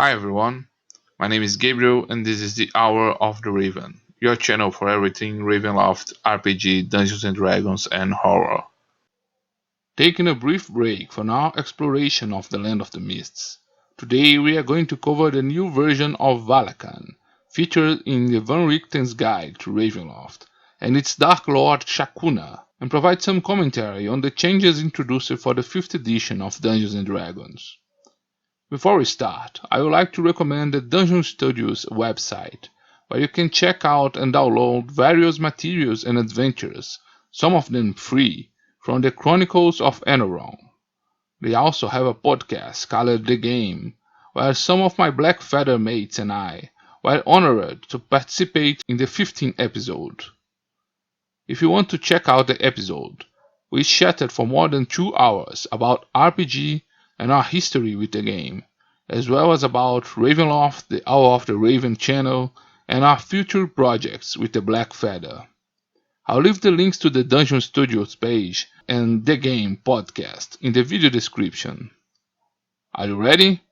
Hi everyone, my name is Gabriel and this is the Hour of the Raven, your channel for everything Ravenloft, RPG, Dungeons & Dragons and horror. Taking a brief break from our exploration of the Land of the Mists, today we are going to cover the new version of Valakan, featured in the Van Richten's Guide to Ravenloft, and its Darklord Chakuna, and provide some commentary on the changes introduced for the 5th edition of Dungeons & Dragons. Before we start, I would like to recommend the Dungeon Studios website, where you can check out and download various materials and adventures, some of them free, from the Chronicles of Enorron. They also have a podcast called The Game, where some of my Black Feather mates and I were honored to participate in the 15th episode. If you want to check out the episode, we chatted for more than 2 hours about RPG and our history with the game, as well as about Ravenloft, the Hour of the Raven channel, and our future projects with the Black Feather. I'll leave the links to the Dungeon Studios page and the game podcast in the video description. Are you ready?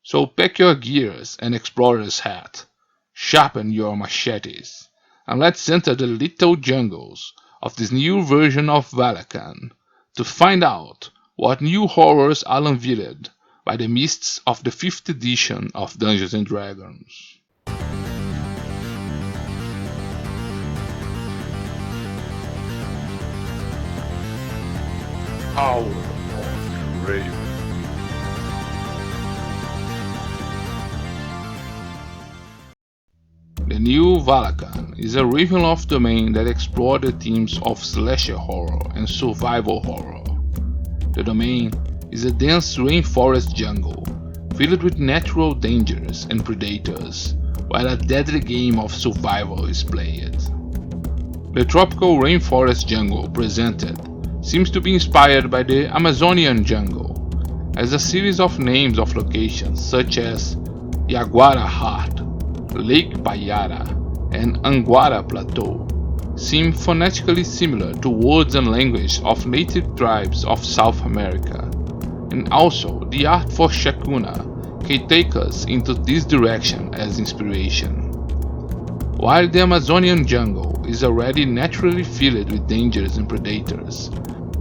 So pack your gears and explorer's hat, sharpen your machetes, and let's enter the little jungles of this new version of Valakan to find out what new horrors are unveiled by the mists of the 5th edition of Dungeons & Dragons. Hour of the Raven. The new Valakan is a Ravenloft domain that explored the themes of slasher horror and survival horror. The domain is a dense rainforest jungle filled with natural dangers and predators, while a deadly game of survival is played. The tropical rainforest jungle presented seems to be inspired by the Amazonian jungle, as a series of names of locations such as Yaguara Heart, Lake Payara, and Anguara Plateau seem phonetically similar to words and language of native tribes of South America, and also the art for Shakuna can take us into this direction as inspiration. While the Amazonian jungle is already naturally filled with dangers and predators,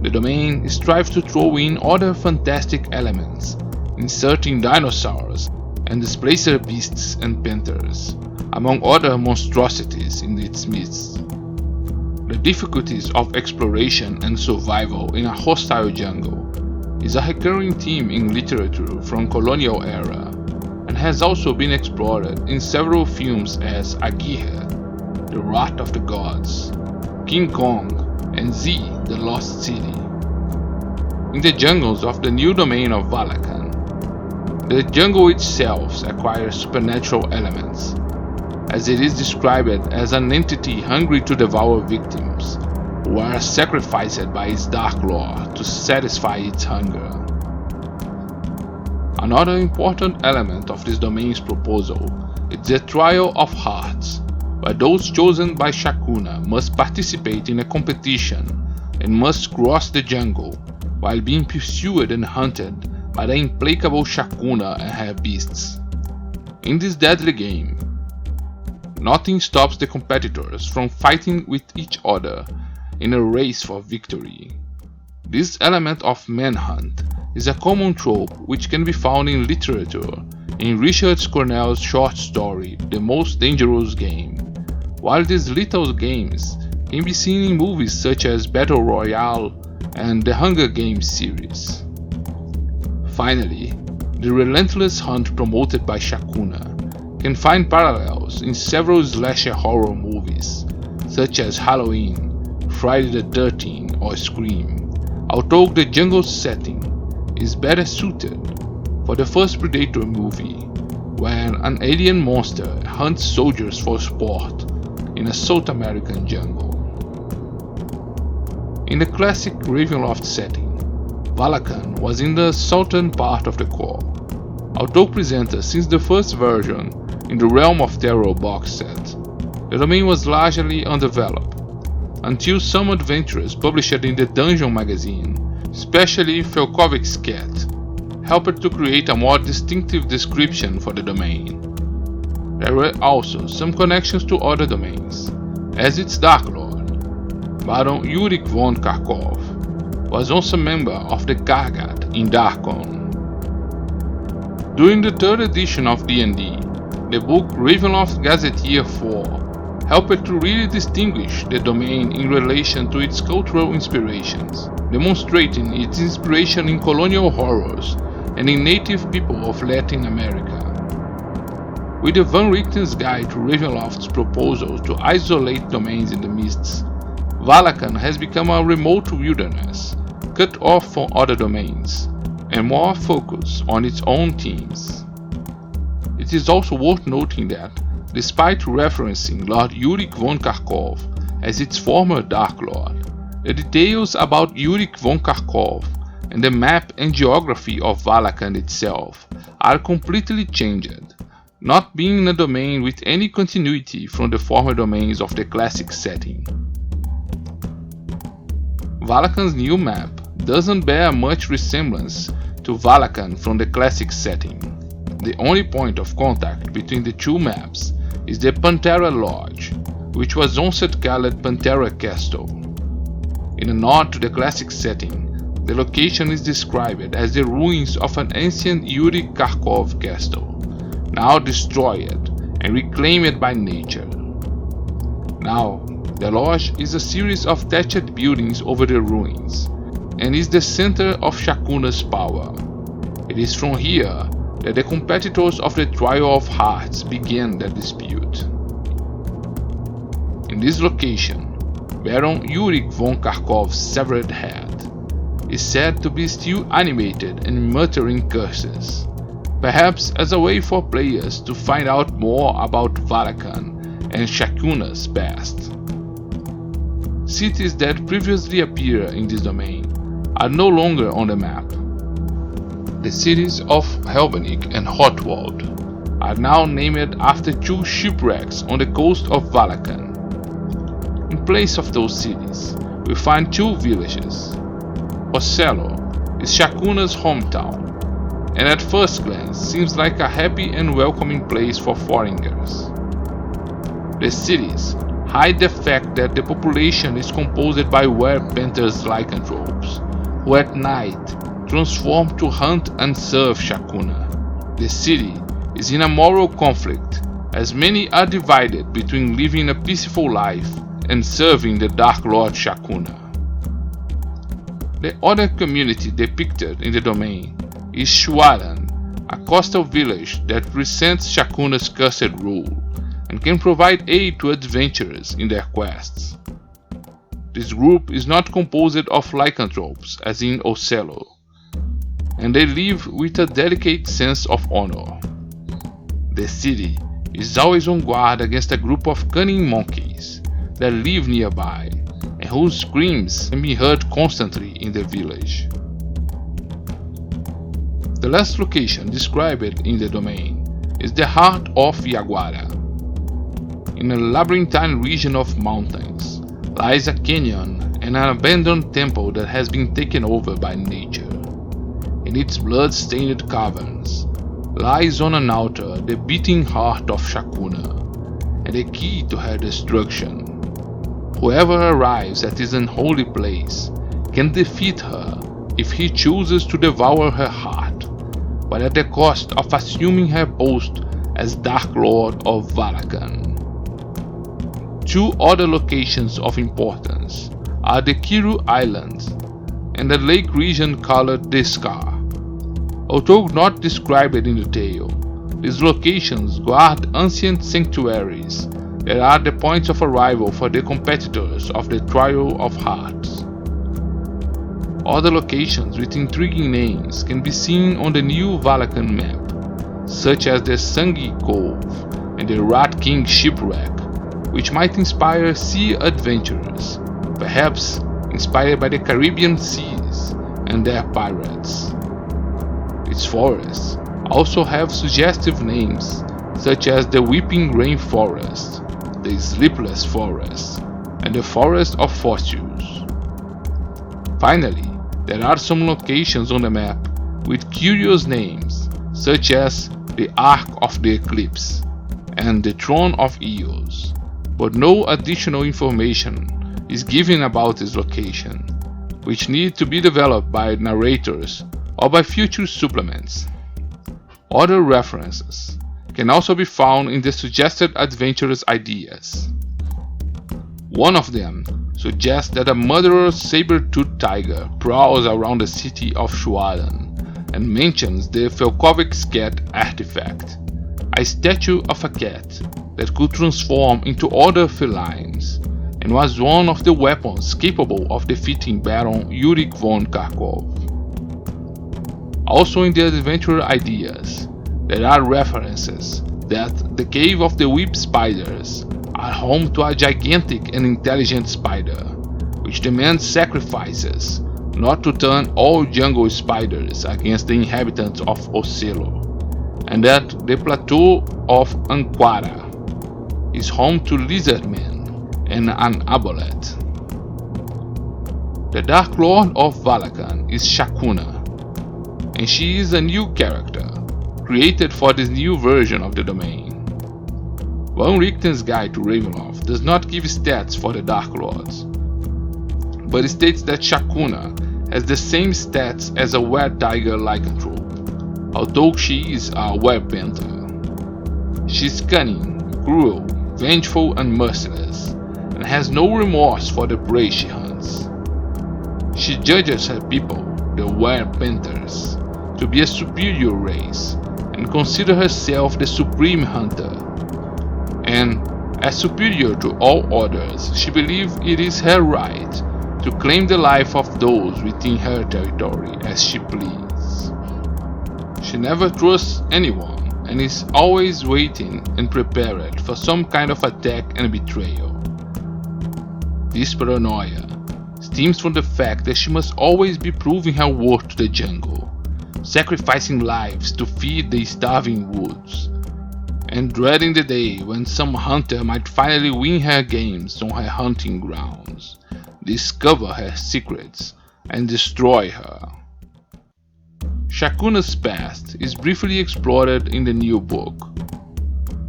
the domain strives to throw in other fantastic elements, inserting dinosaurs and displacer beasts and panthers, among other monstrosities in its midst. The difficulties of exploration and survival in a hostile jungle is a recurring theme in literature from colonial era, and has also been explored in several films as Aguirre, The Wrath of the Gods, King Kong, and Z, The Lost City. In the jungles of the new domain of Valakan, the jungle itself acquires supernatural elements, as it is described as an entity hungry to devour victims, who are sacrificed by its Darklord to satisfy its hunger. Another important element of this domain's proposal is the Trial of Hearts, where those chosen by Shakuna must participate in a competition and must cross the jungle while being pursued and hunted by the implacable Shakuna and her beasts. In this deadly game, nothing stops the competitors from fighting with each other in a race for victory. This element of manhunt is a common trope which can be found in literature in Richard Cornell's short story The Most Dangerous Game, while these little games can be seen in movies such as Battle Royale and the Hunger Games series. Finally, the relentless hunt promoted by Shakuna can find parallels in several slasher horror movies, such as Halloween, Friday the 13th, or Scream, although the jungle setting is better suited for the first Predator movie, where an alien monster hunts soldiers for sport in a South American jungle. In the classic Ravenloft setting, Valakan was in the southern part of the core, although presented since the first version in the Realm of Terror box set. The domain was largely undeveloped, until some adventures published in the Dungeon magazine, especially Felkovic's Cat, helped to create a more distinctive description for the domain. There were also some connections to other domains, as its Darklord, Baron Yurik von Kharkov, was once a member of the Kargat in Darkon. During the 3rd edition of D&D, the book Ravenloft Gazetteer 4 helped to really distinguish the domain in relation to its cultural inspirations, demonstrating its inspiration in colonial horrors and in native people of Latin America. With the Van Richten's guide to Ravenloft's proposal to isolate domains in the mists, Valakan has become a remote wilderness, cut off from other domains, and more focused on its own themes. It is also worth noting that, despite referencing Lord Yurik von Kharkov as its former Darklord, the details about Yurik von Kharkov and the map and geography of Valakan itself are completely changed, not being a domain with any continuity from the former domains of the classic setting. Valakan's new map doesn't bear much resemblance to Valakan from the classic setting. The only point of contact between the two maps is the Pantera Lodge, which was once called Pantera Castle. In a nod to the classic setting, the location is described as the ruins of an ancient Yurik Kharkov castle, now destroyed and reclaimed by nature. Now, the lodge is a series of thatched buildings over the ruins, and is the center of Shakuna's power. It is from here that the competitors of the Trial of Hearts began their dispute. In this location, Baron Yurik von Kharkov's severed head is said to be still animated and muttering curses, perhaps as a way for players to find out more about Valakan and Shakuna's past. Cities that previously appeared in this domain are no longer on the map. The cities of Helvenik and Hotwald are now named after two shipwrecks on the coast of Valakan. In place of those cities, we find two villages. Ocello is Shakuna's hometown, and at first glance seems like a happy and welcoming place for foreigners. The cities hide the fact that the population is composed by were-painters lycanthropes, who at night transform to hunt and serve Shakuna. The city is in a moral conflict, as many are divided between living a peaceful life and serving the Darklord Chakuna. The other community depicted in the domain is Shuaran, a coastal village that resents Shakuna's cursed rule and can provide aid to adventurers in their quests. This group is not composed of lycanthropes as in Ocello, and they live with a delicate sense of honor. The city is always on guard against a group of cunning monkeys that live nearby and whose screams can be heard constantly in the village. The last location described in the domain is the heart of Yaguara. In a labyrinthine region of mountains lies a canyon and an abandoned temple that has been taken over by nature. In its blood-stained caverns lies on an altar the beating heart of Shakuna and the key to her destruction. Whoever arrives at this unholy place can defeat her if he chooses to devour her heart, but at the cost of assuming her post as Darklord of Valakan. Two other locations of importance are the Kiru Islands and the lake region called the Scar. Although not described in detail, these locations guard ancient sanctuaries that are the points of arrival for the competitors of the Trial of Hearts. Other locations with intriguing names can be seen on the new Valakan map, such as the Sangi Cove and the Rat King Shipwreck, which might inspire sea adventurers, perhaps inspired by the Caribbean seas and their pirates. Its forests also have suggestive names such as the Weeping Rain Forest, the Sleepless Forest, and the Forest of Fossils. Finally, there are some locations on the map with curious names such as the Ark of the Eclipse and the Throne of Eos, but no additional information is given about its location, which need to be developed by narrators or by future supplements. Other references can also be found in the suggested adventurous ideas. One of them suggests that a murderous saber-toothed tiger prowls around the city of Shualan and mentions the Felkovic's cat artifact, a statue of a cat that could transform into other felines, and was one of the weapons capable of defeating Baron Yurik von Kharkov. Also in the adventure ideas, there are references that the Cave of the Whip Spiders are home to a gigantic and intelligent spider, which demands sacrifices not to turn all jungle spiders against the inhabitants of Ocello, and that the plateau of Anquara is home to lizardmen and an aboleth. The Darklord of Valakan is Shakuna, and she is a new character created for this new version of the domain. Von Richten's guide to Ravenloft does not give stats for the Darklords, but states that Shakuna has the same stats as a were-tiger lycanthrope, although she is a were-bender. She is cunning, cruel, vengeful and merciless, and has no remorse for the prey she hunts. She judges her people, the were-benders, to be a superior race, and considers herself the supreme hunter. And, as superior to all others, she believes it is her right to claim the life of those within her territory as she pleases. She never trusts anyone and is always waiting and prepared for some kind of attack and betrayal. This paranoia stems from the fact that she must always be proving her worth to the jungle, sacrificing lives to feed the starving woods, and dreading the day when some hunter might finally win her games on her hunting grounds, discover her secrets, and destroy her. Shakuna's past is briefly explored in the new book.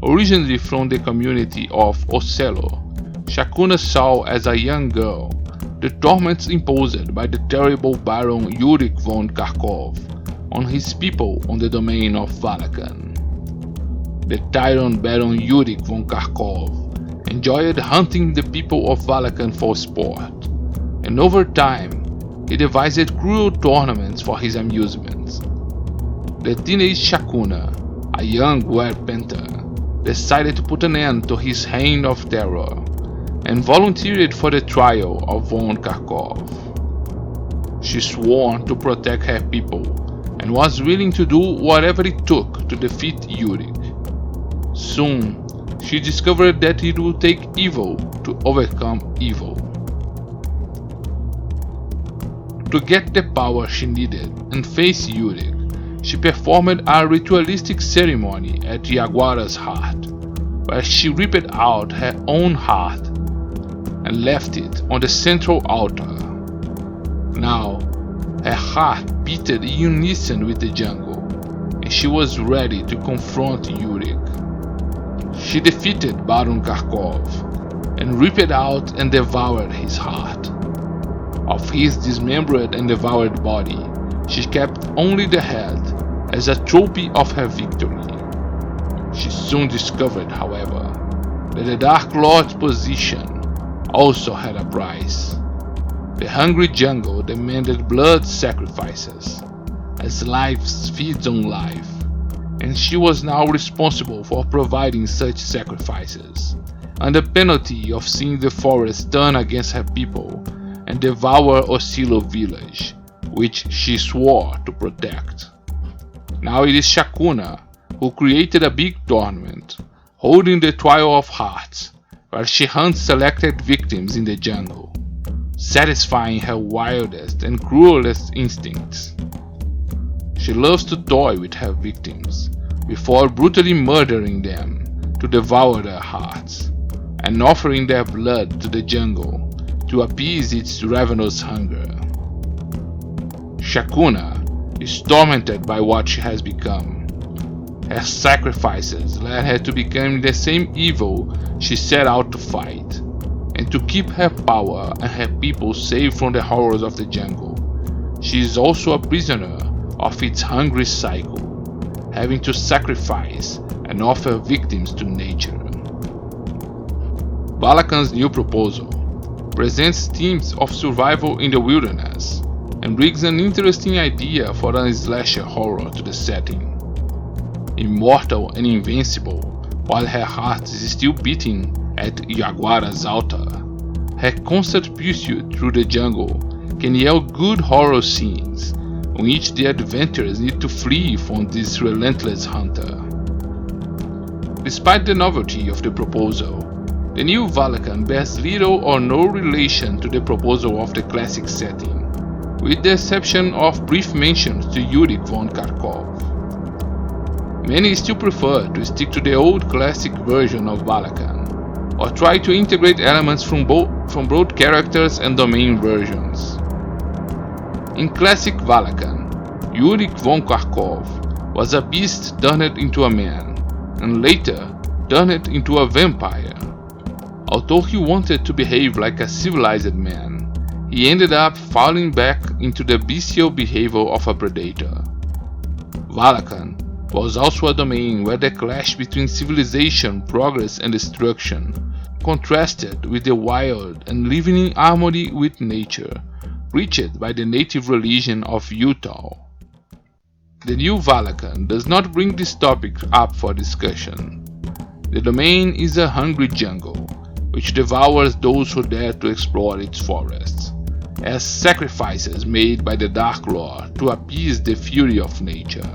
Originally from the community of Ocello, Shakuna saw as a young girl the torments imposed by the terrible Baron Yurik von Kharkov on his people on the domain of Valakan. The tyrant Baron Yurik von Kharkov enjoyed hunting the people of Valakan for sport, and over time he devised cruel tournaments for his amusement. The teenage Shakuna, a young were-painter, decided to put an end to his reign of terror and volunteered for the trial of von Kharkov. She swore to protect her people and was willing to do whatever it took to defeat Yurik. Soon, she discovered that it would take evil to overcome evil. To get the power she needed and face Yurik, she performed a ritualistic ceremony at Yaguara's heart, where she ripped out her own heart and left it on the central altar. Now, her heart beat in unison with the jungle, and she was ready to confront Yurik. She defeated Baron Kharkov and ripped out and devoured his heart. Of his dismembered and devoured body, she kept only the head as a trophy of her victory. She soon discovered, however, that the Darklord's position also had a price. The hungry jungle demanded blood sacrifices, as life feeds on life, and she was now responsible for providing such sacrifices, under penalty of seeing the forest turn against her people and devour Ocello village, which she swore to protect. Now it is Shakuna who created a big tournament, holding the Trial of Hearts, where she hunts selected victims in the jungle, satisfying her wildest and cruelest instincts. She loves to toy with her victims, before brutally murdering them to devour their hearts, and offering their blood to the jungle to appease its ravenous hunger. Shakuna is tormented by what she has become. Her sacrifices led her to become the same evil she set out to fight, and to keep her power and her people safe from the horrors of the jungle. She is also a prisoner of its hungry cycle, having to sacrifice and offer victims to nature. Valakan's new proposal presents themes of survival in the wilderness and brings an interesting idea for a slasher horror to the setting. Immortal and invincible, while her heart is still beating at Yaguara's altar, her constant pursuit through the jungle can yield good horror scenes in which the adventurers need to flee from this relentless hunter. Despite the novelty of the proposal, the new Valakan bears little or no relation to the proposal of the classic setting, with the exception of brief mentions to Yurik von Kharkov. Many still prefer to stick to the old classic version of Valakan, or try to integrate elements from both characters and domain versions. In classic Valakan, Yurik von Kharkov was a beast turned into a man, and later turned into a vampire. Although he wanted to behave like a civilized man, he ended up falling back into the bestial behavior of a predator. Valakan was also a domain where the clash between civilization, progress and destruction contrasted with the wild and living in harmony with nature, preached by the native religion of Utah. The new Valakan does not bring this topic up for discussion. The domain is a hungry jungle, which devours those who dare to explore its forests, as sacrifices made by the Darklord to appease the fury of nature.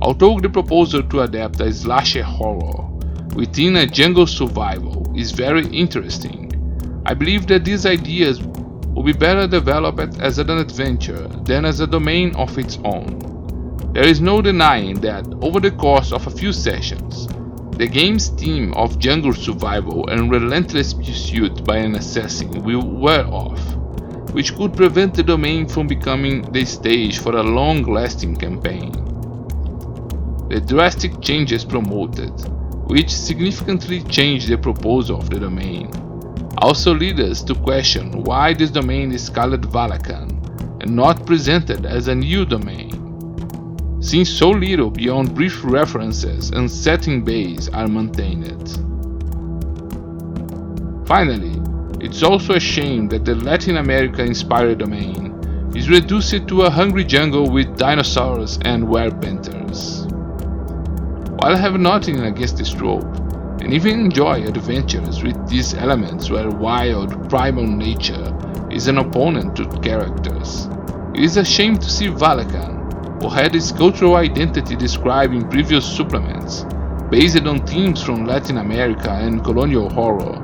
Although the proposal to adapt a slasher horror within a jungle survival is very interesting, I believe that these ideas will be better developed as an adventure than as a domain of its own. There is no denying that over the course of a few sessions, the game's theme of jungle survival and relentless pursuit by an assassin will wear off, which could prevent the domain from becoming the stage for a long-lasting campaign. The drastic changes promoted, which significantly change the proposal of the domain, also lead us to question why this domain is called Valakan and not presented as a new domain, since so little beyond brief references and setting base are maintained. Finally, it's also a shame that the Latin America-inspired domain is reduced to a hungry jungle with dinosaurs and werepanthers. While I have nothing against this trope, and even enjoy adventures with these elements where wild, primal nature is an opponent to characters, it is a shame to see Valakan, who had its cultural identity described in previous supplements, based on themes from Latin America and colonial horror,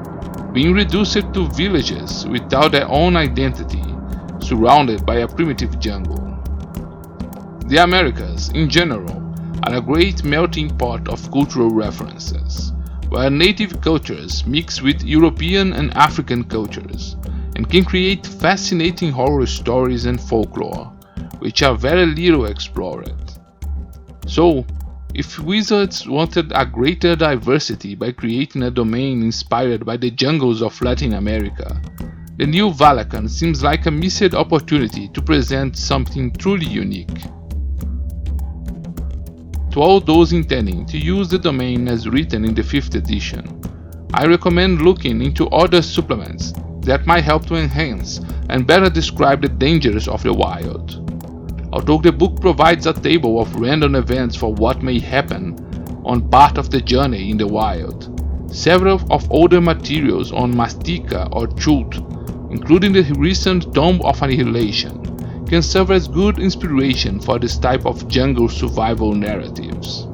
being reduced to villages without their own identity, surrounded by a primitive jungle. The Americas, in general, are a great melting pot of cultural references, where native cultures mix with European and African cultures, and can create fascinating horror stories and folklore, which are very little explored. So, if Wizards wanted a greater diversity by creating a domain inspired by the jungles of Latin America, the new Valakan seems like a missed opportunity to present something truly unique. To all those intending to use the domain as written in the 5th edition, I recommend looking into other supplements that might help to enhance and better describe the dangers of the wild. Although the book provides a table of random events for what may happen on part of the journey in the wild, several of older materials on Mastika or Chult, including the recent Tomb of Annihilation, can serve as good inspiration for this type of jungle survival narratives.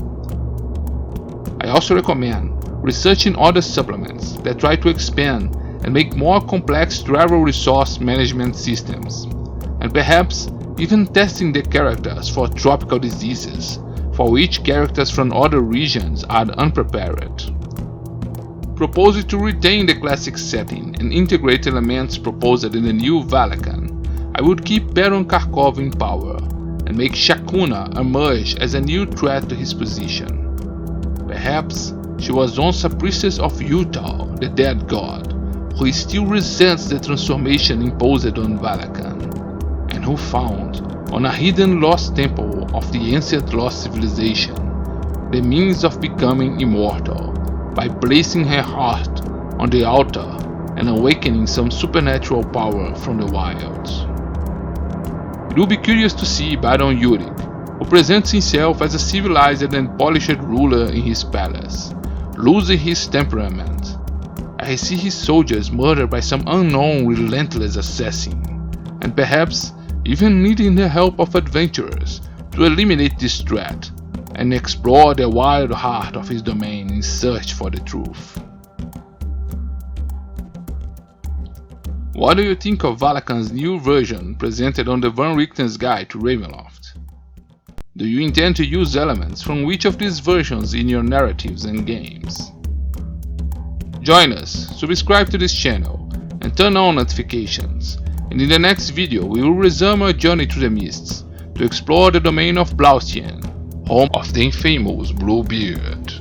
I also recommend researching other supplements that try to expand and make more complex travel resource management systems, and perhaps even testing the characters for tropical diseases, for which characters from other regions are unprepared. Proposing to retain the classic setting and integrate elements proposed in the new Valakan, I would keep Baron Kharkov in power and make Shakuna emerge as a new threat to his position. Perhaps she was once a priestess of Utah, the dead god, who still resents the transformation imposed on Valakan, and who found, on a hidden lost temple of the ancient lost civilization, the means of becoming immortal by placing her heart on the altar and awakening some supernatural power from the wilds. It will be curious to see Baron Yurik, who presents himself as a civilized and polished ruler in his palace, losing his temperament. I see his soldiers murdered by some unknown relentless assassin, and perhaps even needing the help of adventurers to eliminate this threat and explore the wild heart of his domain in search for the truth. What do you think of Valakan's new version presented on the Van Richten's Guide to Ravenloft? Do you intend to use elements from which of these versions in your narratives and games? Join us, subscribe to this channel, and turn on notifications, and in the next video we will resume our journey through the mists to explore the domain of Valachan, home of the infamous Bluebeard.